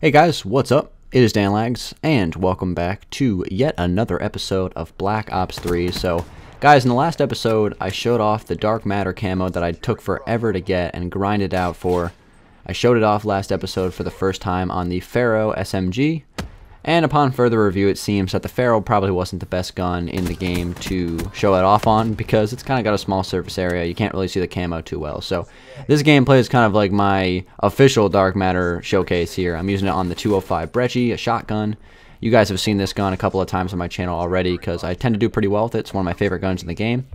Hey guys, what's up? It is Dan Lags, and welcome back to yet another episode of Black Ops 3. So, guys, in the last episode, I showed off the Dark Matter camo that I took forever to get and grinded out for. I showed it off last episode for the first time on the Pharaoh SMG, and upon further review, it seems that the Pharaoh probably wasn't the best gun in the game to show it off on because it's kind of got a small surface area. You can't really see the camo too well. So this gameplay is kind of like my official Dark Matter showcase here. I'm using it on the 205 Brecci, a shotgun. You guys have seen this gun a couple of times on my channel already because I tend to do pretty well with it. It's one of my favorite guns in the game.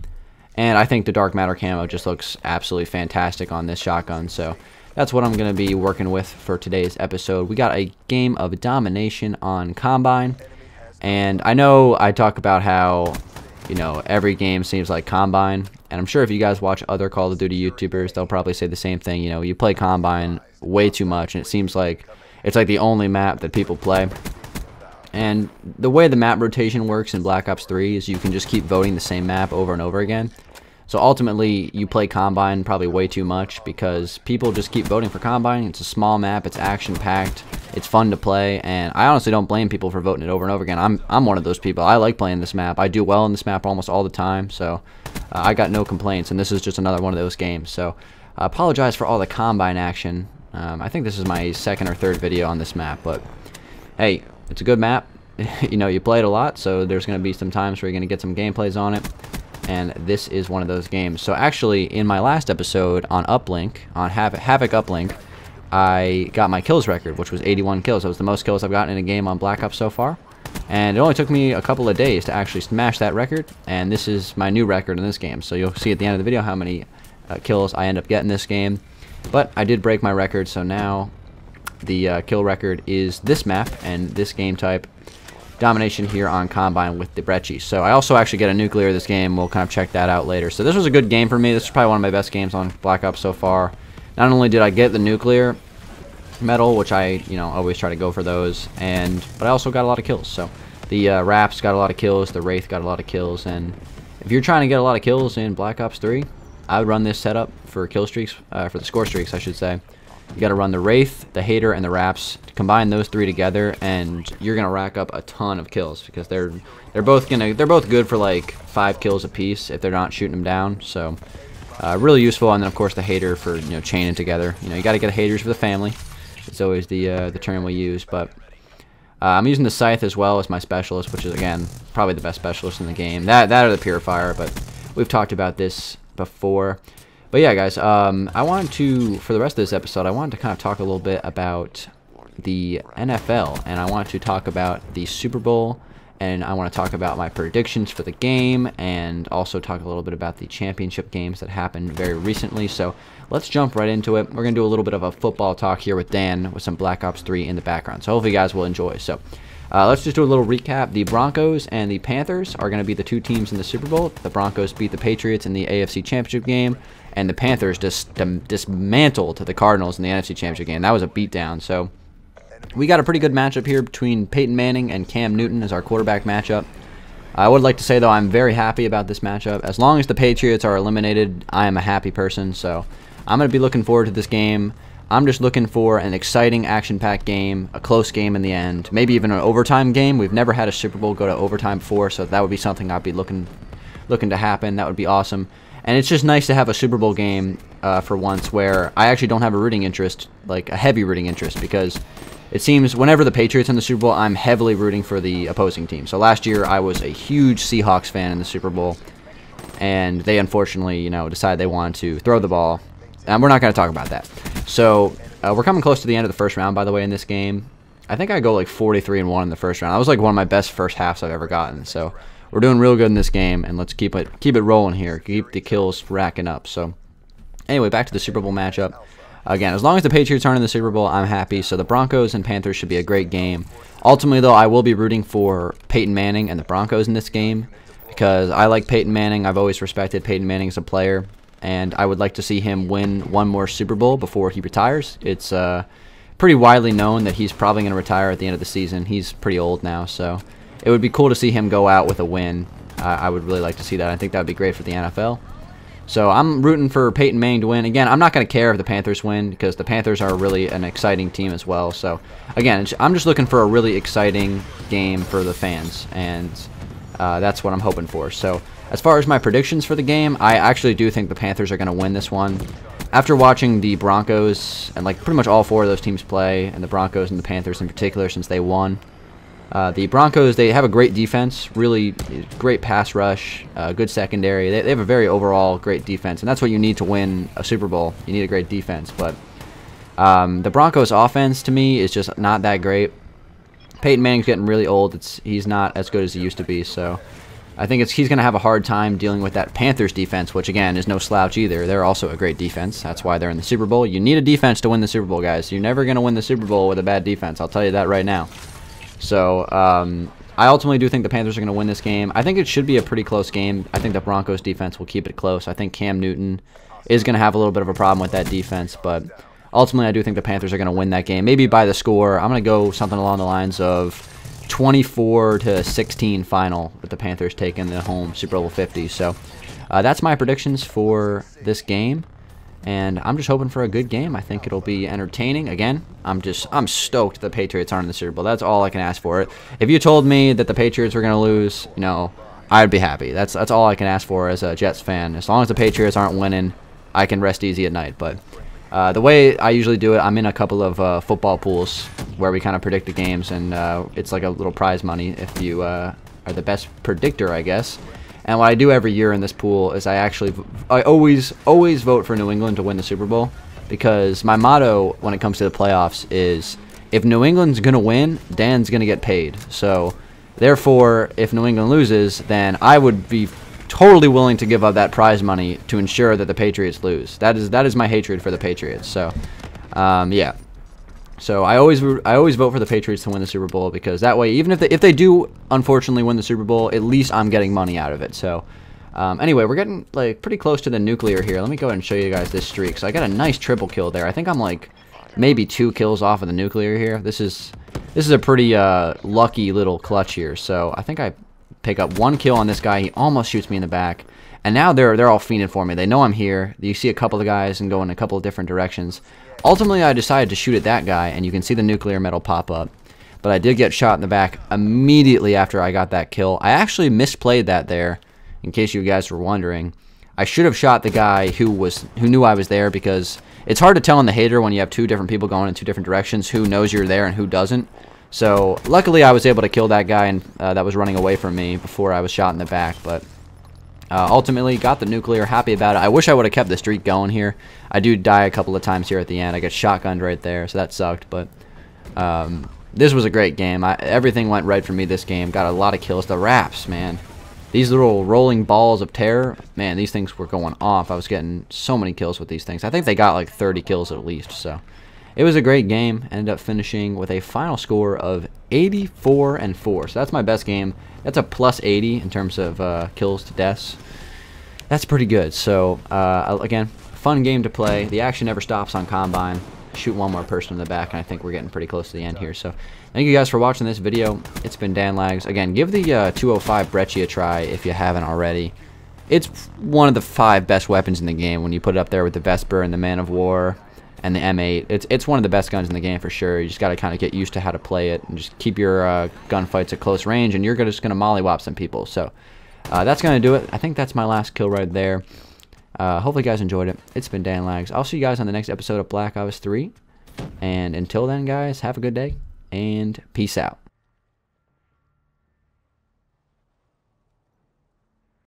And I think the Dark Matter camo just looks absolutely fantastic on this shotgun. So that's what I'm going to be working with for today's episode. We got a game of domination on Combine, and I know I talk about how, you know, every game seems like Combine, and I'm sure if you guys watch other Call of Duty YouTubers, they'll probably say the same thing. You know, you play Combine way too much, and it seems like it's like the only map that people play. And the way the map rotation works in Black Ops 3 is you can just keep voting the same map over and over again. So ultimately, you play Combine probably way too much because people just keep voting for Combine. It's a small map, it's action-packed, it's fun to play, and I honestly don't blame people for voting it over and over again. I'm one of those people. I like playing this map. I do well in this map almost all the time, so I got no complaints, and this is just another one of those games. So I apologize for all the Combine action. I think this is my second or third video on this map, but hey, it's a good map. You know, you play it a lot, so there's going to be some times where you're going to get some gameplays on it. And this is one of those games. So actually, in my last episode on Uplink, on Havoc Uplink, I got my kills record, which was 81 kills. That was the most kills I've gotten in a game on Black Ops so far. And it only took me a couple of days to actually smash that record. And this is my new record in this game. So you'll see at the end of the video how many kills I end up getting this game. But I did break my record, so now the kill record is this map and this game type. Domination here on Combine with the Brecci. So I also actually get a nuclear this game. We'll kind of check that out later. So this was a good game for me. This is probably one of my best games on Black Ops so far. Not only did I get the nuclear medal, which I, you know, always try to go for those, but I also got a lot of kills. So the Raps got a lot of kills, the Wraith got a lot of kills, and if you're trying to get a lot of kills in Black Ops 3, I would run this setup for kill streaks, for the score streaks, I should say. You got to run the Wraith, the Hater, and the Raps. Combine those three together, and you're gonna rack up a ton of kills because they're both good for like 5 kills apiece if they're not shooting them down. So really useful. And then of course the Hater for, you know, chaining together. You know, you got to get haters for the family. It's always the term we use. But I'm using the Scythe as well as my specialist, which is again probably the best specialist in the game. That or the Purifier, but we've talked about this before. But yeah, guys, I wanted to, for the rest of this episode, I wanted to kind of talk a little bit about the NFL, and I want to talk about the Super Bowl, and I want to talk about my predictions for the game, and also talk a little bit about the championship games that happened very recently. So let's jump right into it. We're going to do a little bit of a football talk here with Dan with some Black Ops 3 in the background. So hopefully you guys will enjoy. So let's just do a little recap. The Broncos and the Panthers are going to be the two teams in the Super Bowl. The Broncos beat the Patriots in the AFC Championship game, and the Panthers just dismantled the Cardinals in the NFC Championship game. That was a beatdown. So we got a pretty good matchup here between Peyton Manning and Cam Newton as our quarterback matchup. I would like to say, though, I'm very happy about this matchup. As long as the Patriots are eliminated, I am a happy person. So I'm going to be looking forward to this game. I'm just looking for an exciting, action-packed game, a close game in the end, maybe even an overtime game. We've never had a Super Bowl go to overtime before, so that would be something I'd be looking to happen. That would be awesome. And it's just nice to have a Super Bowl game for once where I actually don't have a rooting interest, like a heavy rooting interest, because it seems whenever the Patriots in the Super Bowl, I'm heavily rooting for the opposing team. So last year, I was a huge Seahawks fan in the Super Bowl, and they unfortunately, you know, decided they wanted to throw the ball. And we're not going to talk about that. So we're coming close to the end of the first round, by the way, in this game. I think I go like 43-1 in the first round. That was like one of my best first halves I've ever gotten. So we're doing real good in this game, and let's keep it rolling here. Keep the kills racking up. So anyway, back to the Super Bowl matchup. Again, as long as the Patriots aren't in the Super Bowl, I'm happy. So the Broncos and Panthers should be a great game. Ultimately, though, I will be rooting for Peyton Manning and the Broncos in this game because I like Peyton Manning. I've always respected Peyton Manning as a player, and I would like to see him win one more Super Bowl before he retires. It's pretty widely known that he's probably going to retire at the end of the season. He's pretty old now, so it would be cool to see him go out with a win. I would really like to see that. I think that would be great for the NFL. So I'm rooting for Peyton Manning to win. Again, I'm not going to care if the Panthers win because the Panthers are really an exciting team as well. So again, I'm just looking for a really exciting game for the fans, and that's what I'm hoping for. So as far as my predictions for the game, I actually do think the Panthers are going to win this one. After watching the Broncos and like pretty much all 4 of those teams play, and the Broncos and the Panthers in particular since they won, the Broncos, they have a great defense, really great pass rush, good secondary. They have a very overall great defense, and that's what you need to win a Super Bowl. You need a great defense, but the Broncos offense to me is just not that great. Peyton Manning's getting really old. He's not as good as he used to be, so I think he's going to have a hard time dealing with that Panthers defense, which again is no slouch either. They're also a great defense. That's why they're in the Super Bowl. You need a defense to win the Super Bowl, guys. You're never going to win the Super Bowl with a bad defense. I'll tell you that right now. So I ultimately do think the Panthers are going to win this game. I think it should be a pretty close game. I think the Broncos defense will keep it close. I think Cam Newton is going to have a little bit of a problem with that defense, but ultimately I do think the Panthers are going to win that game. Maybe by the score, I'm going to go something along the lines of 24-16 final, with the Panthers taking the home Super Bowl 50. So that's my predictions for this game, and I'm just hoping for a good game. I think it'll be entertaining. Again, I'm stoked the Patriots aren't in the Super Bowl. That's all I can ask for. If you told me that the Patriots were going to lose, you know, I'd be happy. That's all I can ask for as a Jets fan. As long as the Patriots aren't winning, I can rest easy at night. But the way I usually do it, I'm in a couple of football pools where we kind of predict the games, and it's like a little prize money if you are the best predictor, I guess. And what I do every year in this pool is I always vote for New England to win the Super Bowl, because my motto when it comes to the playoffs is if New England's going to win, Dan's going to get paid. So therefore, if New England loses, then I would be totally willing to give up that prize money to ensure that the Patriots lose. That is my hatred for the Patriots. So yeah. So I always vote for the Patriots to win the Super Bowl, because that way, even if they do unfortunately win the Super Bowl, at least I'm getting money out of it. So anyway, we're getting like pretty close to the nuclear here. Let me go ahead and show you guys this streak. So I got a nice triple kill there. I think I'm like maybe 2 kills off of the nuclear here. This is a pretty lucky little clutch here. So I think I pick up 1 kill on this guy. He almost shoots me in the back. And now they're all fiending for me. They know I'm here. You see a couple of guys and go in a couple of different directions. Ultimately, I decided to shoot at that guy, and you can see the nuclear medal pop up. But I did get shot in the back immediately after I got that kill. I actually misplayed that there, in case you guys were wondering. I should have shot the guy who knew I was there, because it's hard to tell in the Hater when you have 2 different people going in 2 different directions who knows you're there and who doesn't. So luckily, I was able to kill that guy and that was running away from me before I was shot in the back. But ultimately, got the nuclear, happy about it. I wish I would have kept the streak going here. I do die a couple of times here at the end. I got shotgunned right there, so that sucked. But this was a great game. Everything went right for me this game. Got a lot of kills. The wraps, man. These little rolling balls of terror, man, these things were going off. I was getting so many kills with these things. I think they got like 30 kills at least, so it was a great game. Ended up finishing with a final score of 84-4. So that's my best game. That's a plus 80 in terms of kills to deaths. That's pretty good. So again, fun game to play. The action never stops on Combine. Shoot one more person in the back, and I think we're getting pretty close to the end here. So thank you guys for watching this video. It's been Dan Lags. Again, give the 205 Brecci a try if you haven't already. It's one of the 5 best weapons in the game when you put it up there with the Vesper and the Man of War and the M8. It's one of the best guns in the game for sure. You just got to kind of get used to how to play it and just keep your gunfights at close range, and you're just going to mollywop some people. So that's going to do it. I think that's my last kill right there. Hopefully you guys enjoyed it. It's been Dan Lags. I'll see you guys on the next episode of Black Ops 3. And until then, guys, have a good day and peace out.